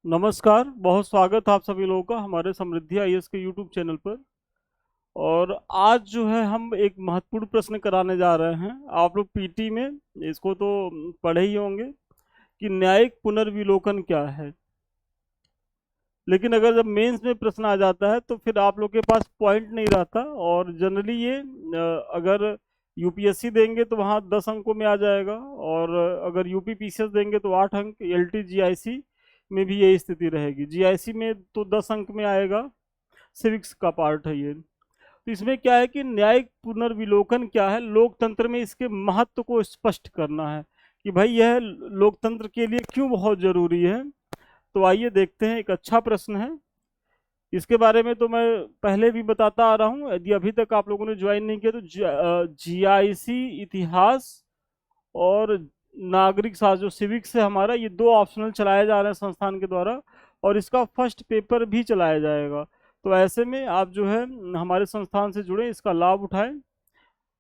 नमस्कार। बहुत स्वागत है आप सभी लोगों का हमारे समृद्धि आईएएस के यूट्यूब चैनल पर। और आज जो है हम एक महत्वपूर्ण प्रश्न कराने जा रहे हैं। आप लोग पीटी में इसको तो पढ़े ही होंगे कि न्यायिक पुनर्विलोकन क्या है। लेकिन अगर जब मेंस में प्रश्न आ जाता है तो फिर आप लोग के पास पॉइंट नहीं रहता। और जनरली ये अगर यूपीएससी देंगे तो वहाँ 10 अंकों में आ जाएगा, और अगर यूपी पीसीएस देंगे तो 8 अंक। एलटी जीआईसी में भी यही स्थिति रहेगी। जीआईसी में तो 10 अंक में आएगा, सिविक्स का पार्ट है ये। तो इसमें क्या है कि न्यायिक पुनर्विलोकन क्या है, लोकतंत्र में इसके महत्व को स्पष्ट करना है कि भाई यह लोकतंत्र के लिए क्यों बहुत जरूरी है। तो आइए देखते हैं। एक अच्छा प्रश्न है। इसके बारे में तो मैं पहले भी बताता आ रहा हूँ। यदि अभी तक आप लोगों ने ज्वाइन नहीं किया तो जीआईसी इतिहास और नागरिक शास्त्र जो सिविक्स है हमारा, ये दो ऑप्शनल चलाए जा रहे हैं संस्थान के द्वारा, और इसका फर्स्ट पेपर भी चलाया जाएगा। तो ऐसे में आप जो है हमारे संस्थान से जुड़े, इसका लाभ उठाएं।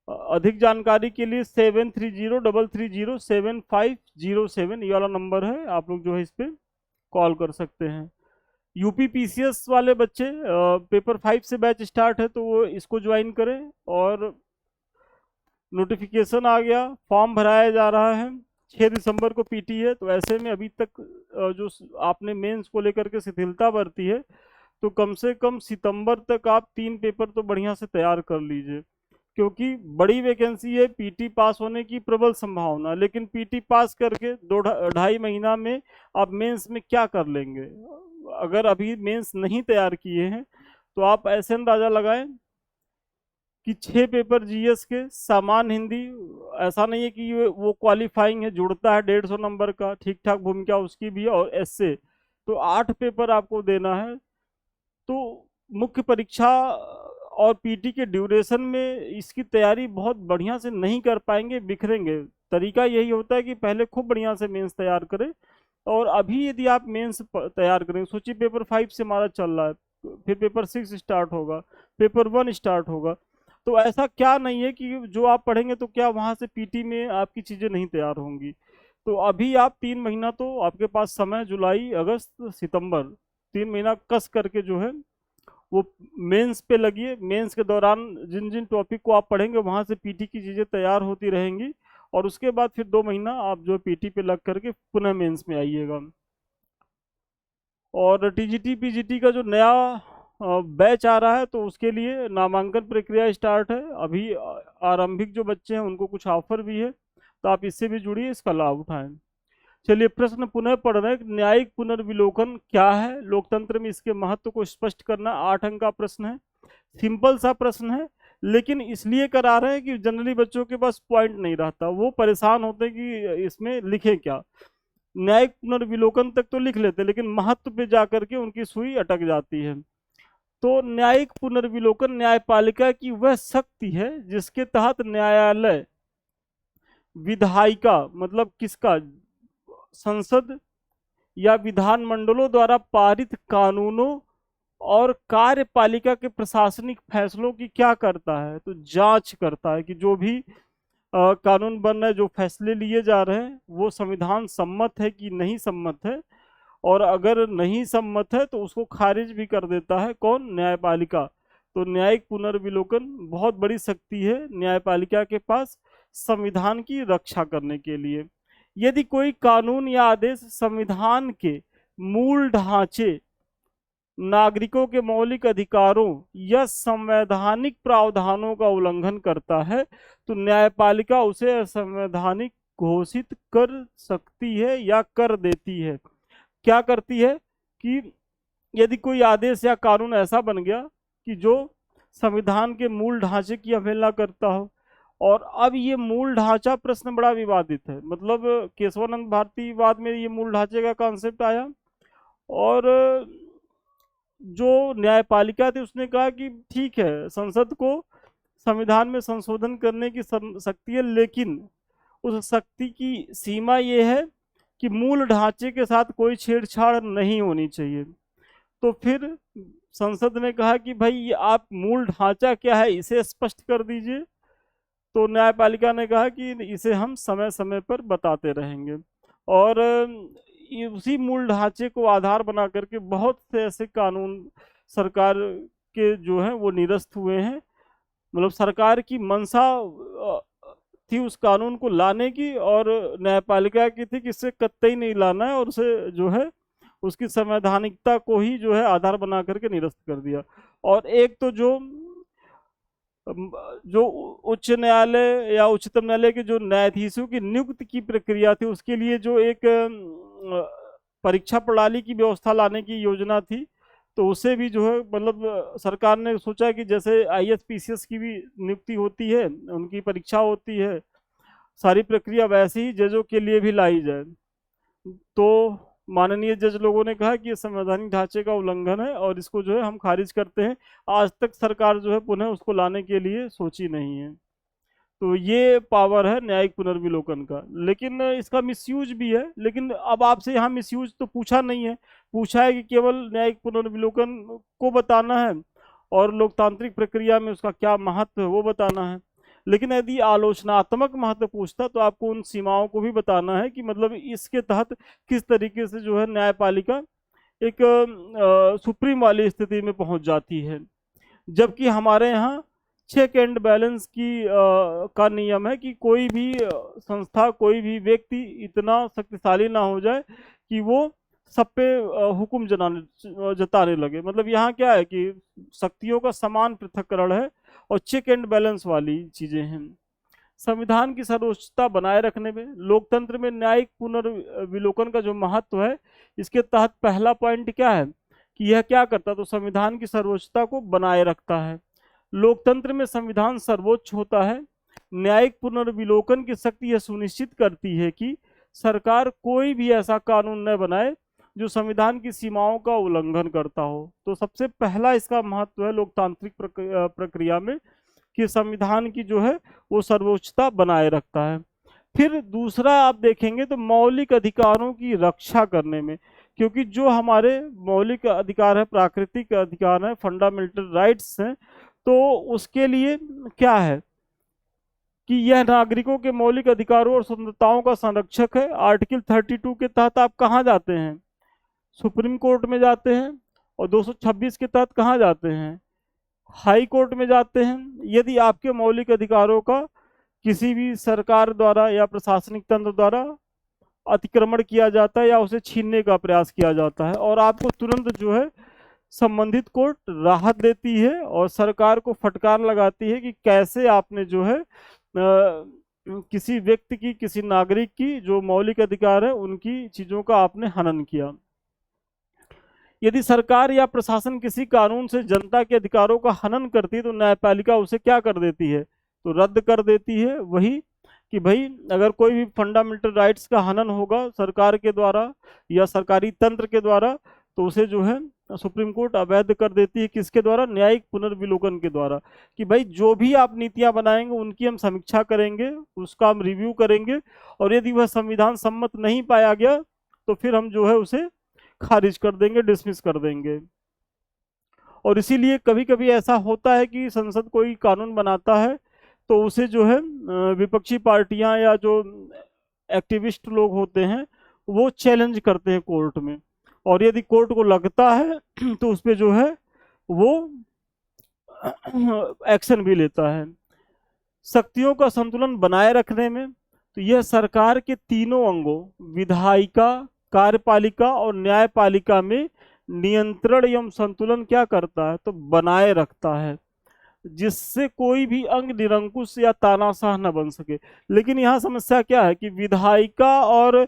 अधिक जानकारी के लिए 7303307507 ये वाला नंबर है, आप लोग जो है इस पे कॉल कर सकते हैं। यूपी पीसीएस वाले बच्चे, पेपर 5 से बैच स्टार्ट है तो वो इसको ज्वाइन करें। और नोटिफिकेशन आ गया, फॉर्म भराया जा रहा है। 6 दिसंबर को पीटी है। तो ऐसे में अभी तक जो आपने मेंस को लेकर के शिथिलता बरती है, तो कम से कम सितंबर तक आप 3 पेपर तो बढ़िया से तैयार कर लीजिए। क्योंकि बड़ी वैकेंसी है, पीटी पास होने की प्रबल संभावना। लेकिन पीटी पास करके 2 ढाई महीना में आप मेंस में क्या कर लेंगे। अगर अभी मेंस नहीं तैयार किए हैं तो आप ऐसे अंदाजा लगाएं कि 6 पेपर जीएस के, सामान्य हिंदी, ऐसा नहीं है कि वो क्वालिफाइंग है, जुड़ता है 150 नंबर का, ठीक ठाक भूमिका उसकी भी है, और एसए, तो 8 पेपर आपको देना है। तो मुख्य परीक्षा और पीटी के ड्यूरेशन में इसकी तैयारी बहुत बढ़िया से नहीं कर पाएंगे, बिखरेंगे। तरीका यही होता है कि पहले खूब बढ़िया से मेंस तैयार करें, और अभी यदि आप मेंस तैयार करें, सोचिए पेपर 5 से हमारा चल रहा है, फिर पेपर 6 स्टार्ट होगा, पेपर 1 स्टार्ट होगा। तो ऐसा क्या नहीं है कि जो आप पढ़ेंगे तो क्या वहां से पीटी में आपकी चीजें नहीं तैयार होंगी। तो अभी आप 3 महीना तो आपके पास समय, जुलाई अगस्त सितंबर, 3 महीना कस करके जो है वो मेंस पे लगिए। मेंस के दौरान जिन जिन टॉपिक को आप पढ़ेंगे वहां से पीटी की चीजें तैयार होती रहेंगी, और उसके बाद फिर 2 महीना आप जो पीटी पे लग करके पुनः मेंस में आइएगा। और टीजीटी पीजीटी का जो नया बैच आ रहा है तो उसके लिए नामांकन प्रक्रिया स्टार्ट है अभी। आरंभिक जो बच्चे हैं उनको कुछ ऑफर भी है, तो आप इससे भी जुड़िए, इसका लाभ उठाएं। चलिए प्रश्न पुनः पढ़ रहे हैं। न्यायिक पुनर्विलोकन क्या है, लोकतंत्र में इसके महत्व को स्पष्ट करना। 8 अंक का प्रश्न है, सिंपल सा प्रश्न है। लेकिन इसलिए करा रहे हैं कि जनरली बच्चों के पास पॉइंट नहीं रहता, वो परेशान होते हैं कि इसमें लिखे क्या। न्यायिक पुनर्विलोकन तक तो लिख लेते, लेकिन महत्व पे जाकर के उनकी सुई अटक जाती है। तो न्यायिक पुनर्विलोकन न्यायपालिका की वह शक्ति है जिसके तहत न्यायालय विधायिका, मतलब किसका, संसद या विधान मंडलों द्वारा पारित कानूनों और कार्यपालिका के प्रशासनिक फैसलों की क्या करता है, तो जांच करता है कि जो भी कानून बन रहे हैं, जो फैसले लिए जा रहे हैं, वो संविधान सम्मत है कि नहीं सम्मत है। और अगर नहीं सम्मत है तो उसको खारिज भी कर देता है कौन, न्यायपालिका। तो न्यायिक पुनर्विलोकन बहुत बड़ी शक्ति है न्यायपालिका के पास संविधान की रक्षा करने के लिए। यदि कोई कानून या आदेश संविधान के मूल ढांचे, नागरिकों के मौलिक अधिकारों या संवैधानिक प्रावधानों का उल्लंघन करता है तो न्यायपालिका उसे असंवैधानिक घोषित कर सकती है या कर देती है। क्या करती है कि यदि कोई आदेश या कानून ऐसा बन गया कि जो संविधान के मूल ढांचे की अवहेलना करता हो। और अब ये मूल ढांचा प्रश्न बड़ा विवादित है, मतलब केशवानंद भारतीवाद में ये मूल ढांचे का कॉन्सेप्ट आया, और जो न्यायपालिका थी उसने कहा कि ठीक है, संसद को संविधान में संशोधन करने की शक्ति है, लेकिन उस शक्ति की सीमा ये है कि मूल ढांचे के साथ कोई छेड़छाड़ नहीं होनी चाहिए। तो फिर संसद ने कहा कि भाई ये आप मूल ढांचा क्या है इसे स्पष्ट कर दीजिए। तो न्यायपालिका ने कहा कि इसे हम समय समय पर बताते रहेंगे। और उसी मूल ढांचे को आधार बना करके बहुत से ऐसे कानून सरकार के जो हैं वो निरस्त हुए हैं। मतलब सरकार की मंशा थी उस कानून को लाने की, और न्यायपालिका की थी कि इससे कतई नहीं लाना है, और उसे जो है उसकी संवैधानिकता को ही जो है आधार बना करके निरस्त कर दिया। और एक तो जो उच्च न्यायालय या उच्चतम न्यायालय के जो न्यायाधीशों की नियुक्ति की प्रक्रिया थी, उसके लिए जो एक परीक्षा प्रणाली की व्यवस्था लाने की योजना थी, तो उसे भी जो है मतलब सरकार ने सोचा कि जैसे आईएएस पीसीएस की भी नियुक्ति होती है, उनकी परीक्षा होती है, सारी प्रक्रिया वैसे ही जजों के लिए भी लाई जाए। तो माननीय जज लोगों ने कहा कि ये संवैधानिक ढांचे का उल्लंघन है और इसको जो है हम खारिज करते हैं। आज तक सरकार जो है पुनः उसको लाने के लिए सोची नहीं है। तो ये पावर है न्यायिक पुनर्विलोकन का, लेकिन इसका मिसयूज भी है। लेकिन अब आपसे यहाँ मिसयूज तो पूछा नहीं है, पूछा है कि केवल न्यायिक पुनर्विलोकन को बताना है और लोकतांत्रिक प्रक्रिया में उसका क्या महत्व है वो बताना है। लेकिन यदि आलोचनात्मक महत्व पूछता तो आपको उन सीमाओं को भी बताना है कि मतलब इसके तहत किस तरीके से जो है न्यायपालिका एक सुप्रीम वाली स्थिति में पहुंच जाती है। जबकि हमारे यहाँ चेक एंड बैलेंस का नियम है कि कोई भी संस्था, कोई भी व्यक्ति इतना शक्तिशाली ना हो जाए कि वो सब पे हुक्म जताने लगे। मतलब यहाँ क्या है कि शक्तियों का समान पृथक्करण है और चेक एंड बैलेंस वाली चीजें हैं। संविधान की सर्वोच्चता बनाए रखने में लोकतंत्र में न्यायिक पुनर्विलोकन का जो महत्व है, इसके तहत पहला पॉइंट क्या है कि यह क्या करता, तो संविधान की सर्वोच्चता को बनाए रखता है। लोकतंत्र में संविधान सर्वोच्च होता है। न्यायिक पुनर्विलोकन की शक्ति यह सुनिश्चित करती है कि सरकार कोई भी ऐसा कानून न बनाए जो संविधान की सीमाओं का उल्लंघन करता हो। तो सबसे पहला इसका महत्व है लोकतांत्रिक प्रक्रिया में कि संविधान की जो है वो सर्वोच्चता बनाए रखता है। फिर दूसरा आप देखेंगे तो मौलिक अधिकारों की रक्षा करने में, क्योंकि जो हमारे मौलिक अधिकार है, प्राकृतिक अधिकार है, फंडामेंटल राइट्स हैं, तो उसके लिए क्या है कि यह नागरिकों के मौलिक अधिकारों और स्वतंत्रताओं का संरक्षक है। आर्टिकल 32 के तहत आप कहाँ जाते हैं, सुप्रीम कोर्ट में जाते हैं, और 226 के तहत कहाँ जाते हैं, हाई कोर्ट में जाते हैं। यदि आपके मौलिक अधिकारों का किसी भी सरकार द्वारा या प्रशासनिक तंत्र द्वारा अतिक्रमण किया जाता है या उसे छीनने का प्रयास किया जाता है, और आपको तुरंत जो है संबंधित कोर्ट राहत देती है और सरकार को फटकार लगाती है कि कैसे आपने जो है किसी व्यक्ति की, किसी नागरिक की जो मौलिक अधिकार है उनकी चीजों का आपने हनन किया। यदि सरकार या प्रशासन किसी कानून से जनता के अधिकारों का हनन करती है तो न्यायपालिका उसे क्या कर देती है, तो रद्द कर देती है। वही कि भाई अगर कोई भी फंडामेंटल राइट्स का हनन होगा सरकार के द्वारा या सरकारी तंत्र के द्वारा, तो उसे जो है सुप्रीम कोर्ट अवैध कर देती है। किसके द्वारा, न्यायिक पुनर्विलोकन के द्वारा, कि भाई जो भी आप नीतियां बनाएंगे उनकी हम समीक्षा करेंगे, उसका हम रिव्यू करेंगे, और यदि वह संविधान सम्मत नहीं पाया गया तो फिर हम जो है उसे खारिज कर देंगे, डिसमिस कर देंगे। और इसीलिए कभी कभी ऐसा होता है कि संसद कोई कानून बनाता है तो उसे जो है विपक्षी पार्टियां या जो एक्टिविस्ट लोग होते हैं वो चैलेंज करते हैं कोर्ट में, और यदि कोर्ट को लगता है तो उस पर जो है वो एक्शन भी लेता है। शक्तियों का संतुलन बनाए रखने में तो यह सरकार के तीनों अंगों विधायिका, कार्यपालिका और न्यायपालिका में नियंत्रण एवं संतुलन क्या करता है, तो बनाए रखता है, जिससे कोई भी अंग निरंकुश या तानाशाह न बन सके। लेकिन यहाँ समस्या क्या है कि विधायिका और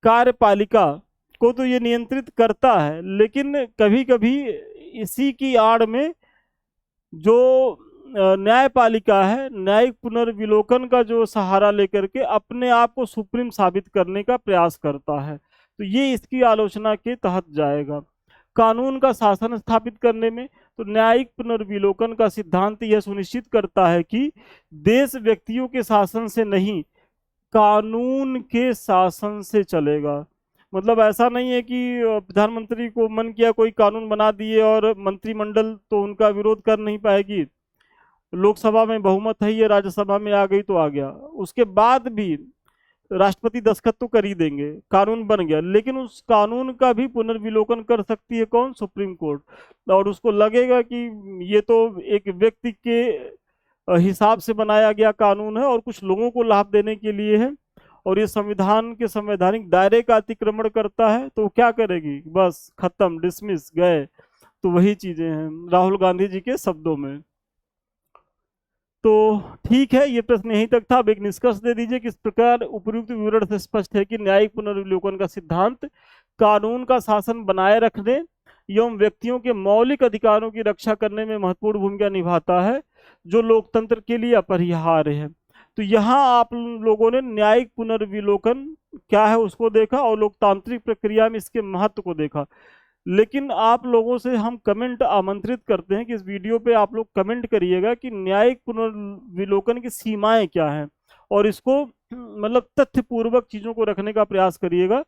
कार्यपालिका को तो ये नियंत्रित करता है, लेकिन कभी कभी इसी की आड़ में जो न्यायपालिका है, न्यायिक पुनर्विलोकन का जो सहारा लेकर के अपने आप को सुप्रीम साबित करने का प्रयास करता है, तो ये इसकी आलोचना के तहत जाएगा। कानून का शासन स्थापित करने में तो न्यायिक पुनर्विलोकन का सिद्धांत यह सुनिश्चित करता है कि देश व्यक्तियों के शासन से नहीं, कानून के शासन से चलेगा। मतलब ऐसा नहीं है कि प्रधानमंत्री को मन किया कोई कानून बना दिए और मंत्रिमंडल तो उनका विरोध कर नहीं पाएगी, लोकसभा में बहुमत है, ये राज्यसभा में आ गई तो आ गया, उसके बाद भी राष्ट्रपति दस्तखत तो कर ही देंगे, कानून बन गया, लेकिन उस कानून का भी पुनर्विलोकन कर सकती है कौन? Supreme court. और उसको लगेगा कि ये तो एक व्यक्ति के हिसाब से बनाया गया कानून है और कुछ लोगों को लाभ देने के लिए है, और ये संविधान के संवैधानिक दायरे का अतिक्रमण करता है, तो वो क्या करेगी? बस खत्म, डिसमिस, गए। तो वही चीजें हैं राहुल गांधी जी के शब्दों में। तो ठीक है, ये प्रश्न यहीं तक था। अब एक निष्कर्ष दे दीजिए, किस प्रकार उपयुक्त विवरण से स्पष्ट है कि न्यायिक पुनर्विलोकन का सिद्धांत कानून का शासन बनाए रखने एवं व्यक्तियों के मौलिक अधिकारों की रक्षा करने में महत्वपूर्ण भूमिका निभाता है, जो लोकतंत्र के लिए अपरिहार्य है। तो यहाँ आप लोगों ने न्यायिक पुनर्विलोकन क्या है उसको देखा, और लोकतांत्रिक प्रक्रिया में इसके महत्व को देखा। लेकिन आप लोगों से हम कमेंट आमंत्रित करते हैं कि इस वीडियो पे आप लोग कमेंट करिएगा कि न्यायिक पुनर्विलोकन की सीमाएं क्या हैं, और इसको मतलब तथ्यपूर्वक चीजों को रखने का प्रयास करिएगा।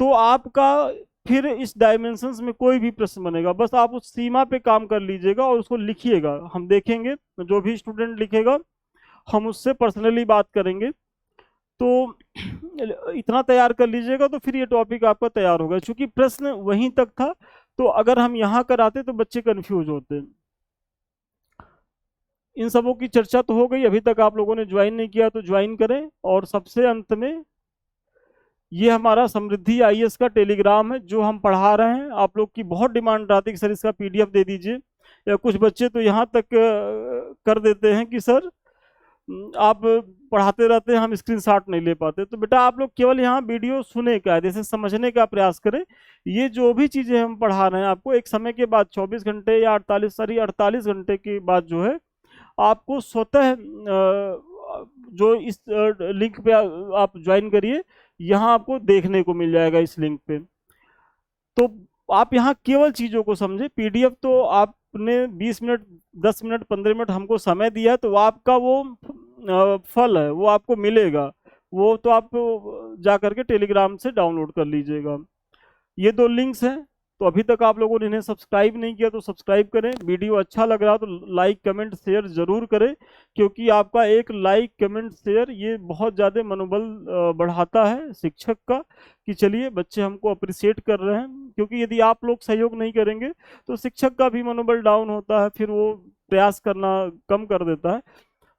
तो आपका फिर इस डायमेंशंस में कोई भी प्रश्न बनेगा, बस आप उस सीमा पे काम कर लीजिएगा और उसको लिखिएगा। हम देखेंगे, जो भी स्टूडेंट लिखेगा हम उससे पर्सनली बात करेंगे। तो इतना तैयार कर लीजिएगा, तो फिर ये टॉपिक आपका तैयार होगा। क्योंकि प्रश्न वहीं तक था, तो अगर हम यहाँ कराते तो बच्चे कंफ्यूज होते। इन सबों की चर्चा तो हो गई। अभी तक आप लोगों ने ज्वाइन नहीं किया तो ज्वाइन करें। और सबसे अंत में, ये हमारा समृद्धि आईएएस का टेलीग्राम है जो हम पढ़ा रहे हैं। आप लोग की बहुत डिमांड आती है कि सर इसका पीडीएफ दे दीजिए, या कुछ बच्चे तो यहाँ तक कर देते हैं कि सर आप पढ़ाते रहते हैं, हम स्क्रीनशॉट नहीं ले पाते। तो बेटा आप लोग केवल यहाँ वीडियो सुने का, जैसे समझने का प्रयास करें। ये जो भी चीज़ें हम पढ़ा रहे हैं आपको, एक समय के बाद 24 घंटे या 48 घंटे के बाद जो है आपको स्वतः जो इस लिंक पे आप ज्वाइन करिए, यहाँ आपको देखने को मिल जाएगा इस लिंक पे। तो आप यहाँ केवल चीज़ों को समझे। पीडीएफ तो आपने 20 मिनट, 10 मिनट, 15 मिनट हमको समय दिया, तो आपका वो फल है, वो आपको मिलेगा। वो तो आप जा करके टेलीग्राम से डाउनलोड कर लीजिएगा। ये दो लिंक्स हैं। तो अभी तक आप लोगों ने इन्हें सब्सक्राइब नहीं किया तो सब्सक्राइब करें। वीडियो अच्छा लग रहा हो तो लाइक कमेंट शेयर जरूर करें, क्योंकि आपका एक लाइक कमेंट शेयर ये बहुत ज़्यादा मनोबल बढ़ाता है शिक्षक का, कि चलिए बच्चे हमको अप्रिशिएट कर रहे हैं। क्योंकि यदि आप लोग सहयोग नहीं करेंगे तो शिक्षक का भी मनोबल डाउन होता है, फिर वो प्रयास करना कम कर देता है।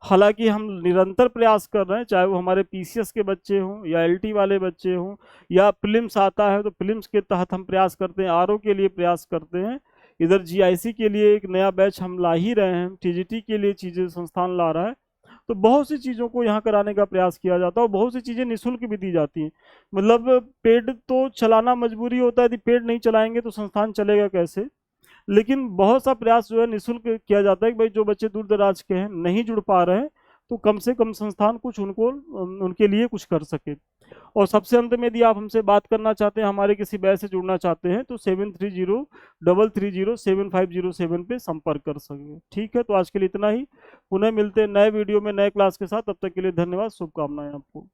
हालांकि हम निरंतर प्रयास कर रहे हैं, चाहे वो हमारे पीसीएस के बच्चे हों या एलटी वाले बच्चे हों, या प्रीलिम्स आता है तो प्रीलिम्स के तहत हम प्रयास करते हैं, आरओ के लिए प्रयास करते हैं, इधर जीआईसी के लिए एक नया बैच हम ला ही रहे हैं, टीजीटी के लिए चीज़ें संस्थान ला रहा है। तो बहुत सी चीज़ों को यहाँ कराने का प्रयास किया जाता है, और बहुत सी चीज़ें निःशुल्क भी दी जाती हैं। मतलब पेड तो चलाना मजबूरी होता है, यदि पेड नहीं चलाएंगे तो संस्थान चलेगा कैसे। लेकिन बहुत सा प्रयास जो है निःशुल्क किया जाता है कि भाई जो बच्चे दूर दराज के हैं, नहीं जुड़ पा रहे हैं, तो कम से कम संस्थान कुछ उनको उनके लिए कुछ कर सके। और सबसे अंत में, यदि आप हमसे बात करना चाहते हैं, हमारे किसी बैच से जुड़ना चाहते हैं, तो 7303307507 पे संपर्क कर सकेंगे। ठीक है, तो आज के लिए इतना ही। पुनः मिलते हैं नए वीडियो में नए क्लास के साथ। तब तक के लिए धन्यवाद, शुभकामनाएं आपको।